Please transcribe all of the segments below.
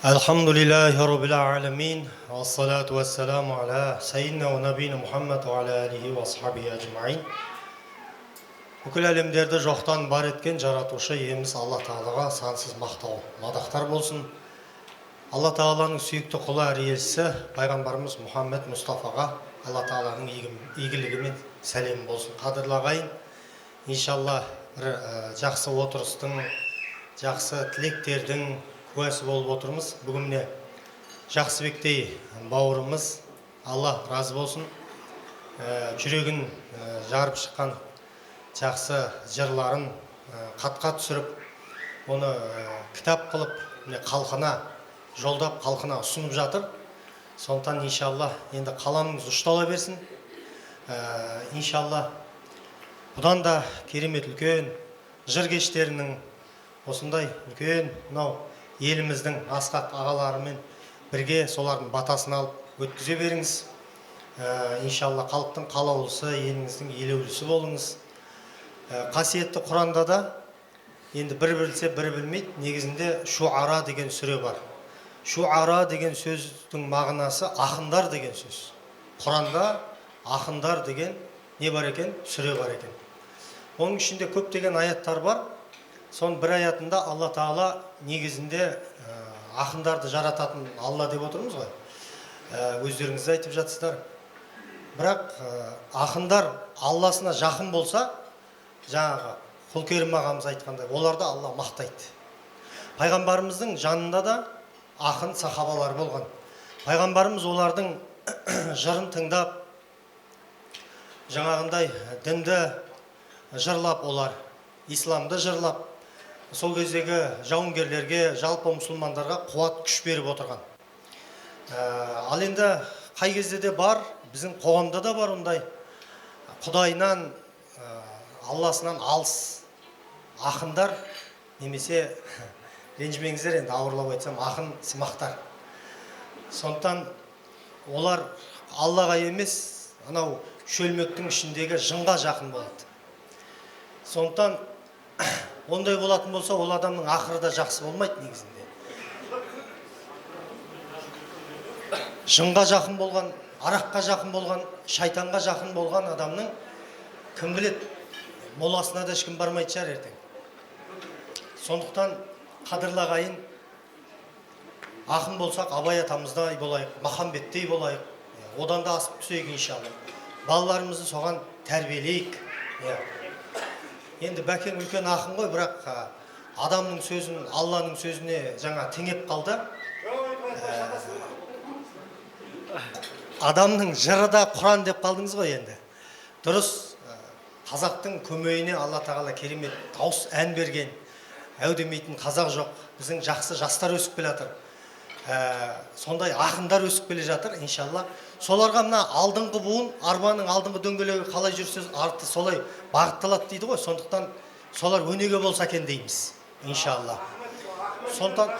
Alhamdulillahi Rabbil alamin. Wassalatu wassalamu ala sayyidina wa nabiyina Muhammad wa ala alihi wa ashabihi ajma'in. Бүкіл әлемдерді жоқтан бар еткен жаратушы иеміз Алла Тағалаға сансыз мақтау, мадақтар болсын. Алла Тағаланың сүйікті құлы әрі елшісі пайғамбарымыз Мұхаммед Мұстафаға Алла Тағаланың игілігімен сәлем болсын. Қадірлі ағайын, иншалла бір жақсы отырыстың, жақсы тілектердің куәсі болып отырмыз. Бүгін міне Жақсыбектей бауырымыз, Алла разы болсын, жүрегін жарып шыққан жақсы жырларын қатқа түсіріп, оны кітап қылып, қалқына жолдап, қалқына ұсынып жатыр. Сондықтан иншалла енді қаламыңыз ұштала берсін. Иншалла бұдан да керемет үлкен жыр кештерінің осындай үлкен мынау еліміздің асқақ ағаларымен бірге солардың батасын алып өткізе беріңіз. Иншалла халықтың қалаулысы, еліңіздің елеулісі болыңыз. Қасиетті Құранда да енді бір білсе бір білмейді, негізінде шуара деген сүре бар. Шуара деген сөздің мағынасы ақындар деген сөз. Құранда ақындар деген не бар екен? Сүре бар екен. Оның ішінде көптеген аяттар бар. Соның бір аятында Алла Тағала негізінде ақындарды жарататын Алла деп отырмыз ғой. Өздеріңіз айтып жатсыздар. Бірақ ақындар Алласына жақын болса, жаңағы Құлкерім ағамыз айтқандай, оларды Алла мақтайды. Пайғамбарымыздың жанында да ақын сахабалар болған. Пайғамбарымыз олардың жырын тыңдап, жаңағындай дінді жырлап, олар исламды жырлап, сол кездегі жауынгерлерге, жалпы мұсылмандарға қуат күш беріп отырған. Ал енді қай кезде де бар, біздің қоғамда да бар ондай Құдайынан, Алласынан алыс ақындар, немесе ренжімеңіздер, енді ауырлап айтсам, ақын сымақтар. Сондықтан олар Аллаға емес, анау шөлмектің ішіндегі жынға жақын болады. Сондықтан ондай болатын болса, ол адамның ақыры да жақсы болмайды негізінде. Жынға жақын болған, араққа жақын болған, шайтанға жақын болған адамның кім біледі, моласына да ешкім бармайды шығар ертең. Сондықтан қадірлі ағайын, ақын болсақ Абай атамыздай болайық, Махамбеттей болайық, одан да асып түсейік иншалла. Балаларымызды соған тәрбиелейік. Енді бәкең үлкен ақын ғой, бірақ адамның сөзін Алланың сөзіне жаңа теңеп қалды. Адамның жыры да Құран деп қалдыңыз ғой енді. Дұрыс, қазақтың көмейіне Алла Тағала керемет дауыс ән берген, әу демейтін қазақ жоқ. Біздің жақсы жастар өсіп келе жатыр. Сондай ақындар өсіп келе жатыр, иншалла. Соларға мына алдыңғы буын, арбаның алдыңғы дөңгелегі қалай жүрсе, арты солай бағытталады дейді ғой. Сондықтан солар өнеге болса екен дейміз, иншалла. Сондықтан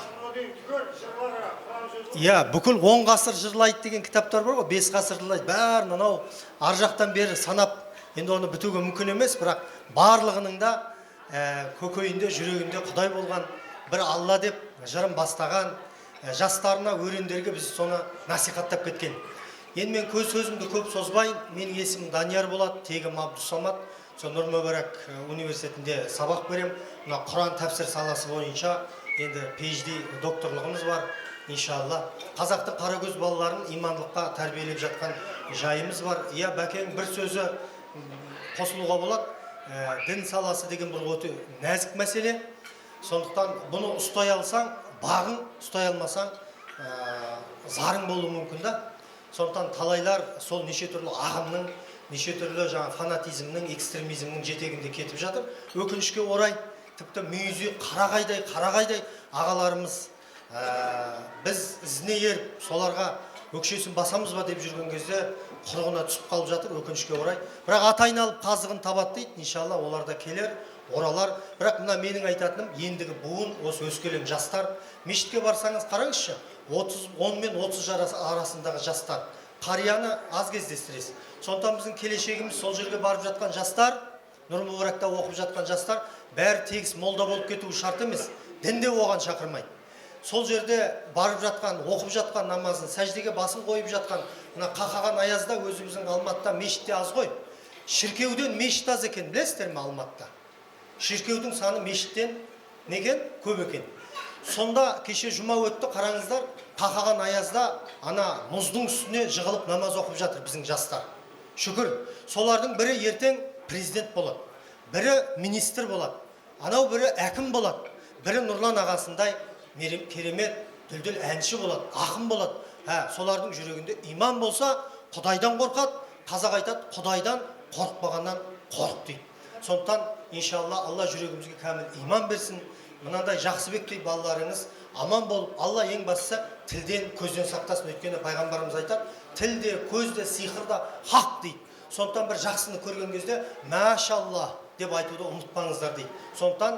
бүкіл 10 ғасыр жырлайды деген кітаптар бар ғой, 5 ғасыр жырлайды. Бәрін анау ар жақтан бері санап, енді оны бітуге мүмкін емес, бірақ барлығының да көкейінде, жүрегінде Құдай болған бір Алла деп жырын бастаған, жастарына, өрендерге біз соны насихаттап кеткен. Енді мен көз сөзімді көп созбайын. Менің есімім Данияр болады, тегім Абдусамат. Сол Нұр Мүбәрак университетінде сабақ берем. Мына Құран тәпсір саласы бойынша енді PhD докторлығымыз бар, иншалла. Қазақтың қарагөз балаларын имандылыққа тәрбиелеп жатқан жайымыз бар. Бәкең бір сөзі қосылуға болады. Дін саласы деген бір өте нәзік мәселе. Сондықтан бұны ұстай алсаң, бағың, ұстай алмасаң, зарың болуы мүмкін да. Сондықтан талайлар сол неше түрлі ағымның, неше түрлі фанатизмнің, экстремизмнің жетегінде кетіп жатыр. Өкінішке орай, тіпті мүйізі қарағайдай ағаларымыз біз ізіне еріп, соларға өкшесін басамыз ба деп жүрген кезде құрығына түсіп қалып жатыр, өкінішке орай. Бірақ ат айналып қазығын табады дейді, иншалла олар да келер, оралар. Бірақ мына менің айтатыным, ендігі буын, осы өскелең жастар, мешітке барсаңыз қараңызшы, 10 мен 30 арасындағы жастар, қарияны аз кездестіресіз. Сондықтан біздің келешегіміз сол жерге барып жатқан жастар, Нұр Мүбәракта оқып жатқан жастар, бәрі тегіс молда болып кетуі шарт емес, дін де оған шақырмайды. сол жерде барып жатқан, оқып жатқан намазын, сәждеге басын қойып жатқан, мына қақаған аязда өзіміздің Алматыда мешітте аз ғой. Шіркеуден мешіт аз екен, білесіздер ме Алматыда? Шіркеудің саны мешіттен некен? Көп екен. Сонда кеше жұма өтті, қараңыздар, қақаған аязда ана мұздың үстіне жығылып намаз оқып жатыр біздің жастар. Шүкір, солардың бірі ертең президент болады, бірі министр болады, анау бірі әкім болады, бірі Нұрлан ағасындай керемет, дүлділ әнші болады, ақын болады. Солардың жүрегінде иман болса, Құдайдан қорқады. Қазақ айтады, Құдайдан қорықпағаннан қорық дейді. Сондықтан, иншалла, Алла жүрегімізге кәміл иман берсін. Мынандай Жақсыбектей балаларыңыз аман болып, Алла ең бастысы тілден, көзден сақтасын. Өйткені пайғамбарымыз айтады, тілде, көзде, сиқырда хақ дейді. Сондықтан бір жақсыны көрген кезде, мәшалла деп айтуды ұмытпаңыздар дейді. Сондықтан,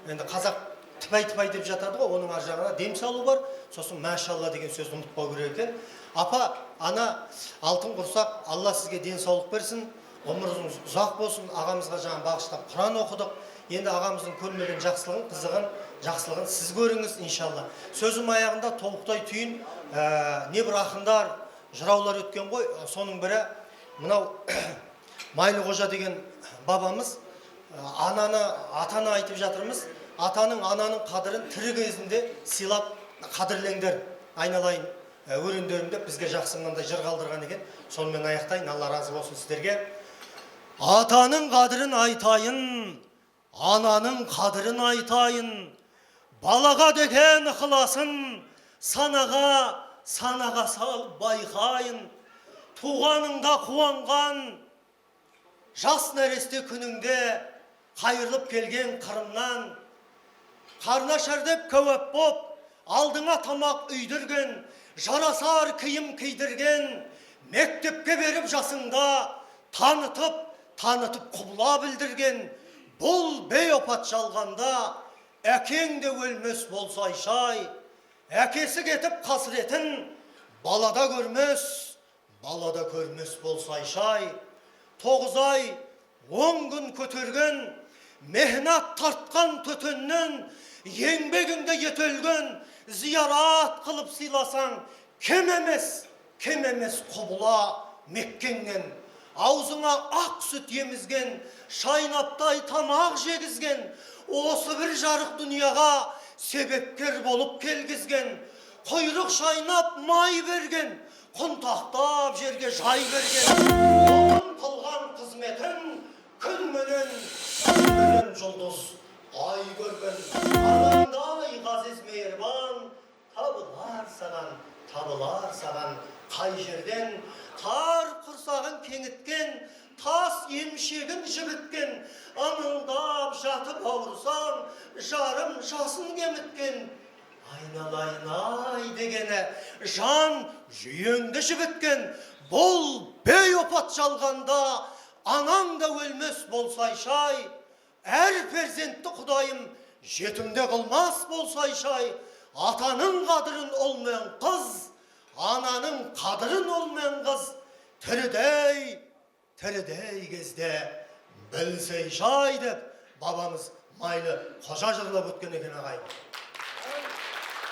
енді қазақ тіпай деп жатады ғой, оның ар жағына дем салу бар, сосын мәшалла деген сөзді ұмытпау керек екен. Апа, ана алтын құрсақ, Алла сізге денсаулық берсін, ғұмырыңыз ұзақ болсын. Ағамызға жаңа бағыштап Құран оқыдық. Енді ағамыздың көрмеген жақсылығын, жақсылығын сіз көріңіз, иншалла. Сөзім аяғында толықтай түйін, не бір ақындар, жыраулар өткен ғой, соның бірі мынау Майлы Қожа деген бабамыз, атаны айтып жатырмыз. Атаның, ананың қадірін тірі кезінде сыйлап қадірлеңдер, айналайын өрендерінде бізге жақсы мынандай жыр қалдырған екен. Сонымен аяқтайын, Алла разы болсын сіздерге. Атаның қадірін айтайын, ананың қадірін айтайын, балаға деген ықыласын санаға сал байқайын. Туғаныңда қуанған жас нәресте күніңде қайырлып келген қырымнан, қарнашар деп кәуап боп, алдыңа тамақ үйдірген, жарасар киім кийдірген, мектепке беріп жасыңда танытып құбыла білдірген, бұл бейопат жалғанда әкең де өлмес болсай шай, әкесі кетіп қасіретін балада көрмес болсай шай. 9 ай 10 күн көтерген, мехнат тартқан төтеннен, еңбегіңде етөлген, зиярат қылып сыйласаң, кем емес құбыла Меккеңнен. Аузыңа ақ сүт емізген, шайнаптай тамақ жегізген, осы бір жарық дүнияға себепкер болып келгізген, құйрық шайнап май берген, құнтақтап жерге жай берген, оның қылған қызметін күн менен жұлдыз ай көрген, анаңдай ғазиз мейірбан табылар саған қай жерден. Қар құрсағын кеңіткен, тас емшегін жібіткен, аңылдап жатып ауырсам, жарым жасын кеміткен. Айналайын ай дегені жан жүйеңді жібіткен, бұл бейопат жалғанда анаң да өлмес болсай шай. Әр перзентті Құдайым жетімде қылмас болсай шай. Атаның қадірін олмайын қыз, ананың қадірін олмайын қыз, тірідей кезде білсей шай деп бабамыз Майлы Қожа жырлап өткен екен ағайын.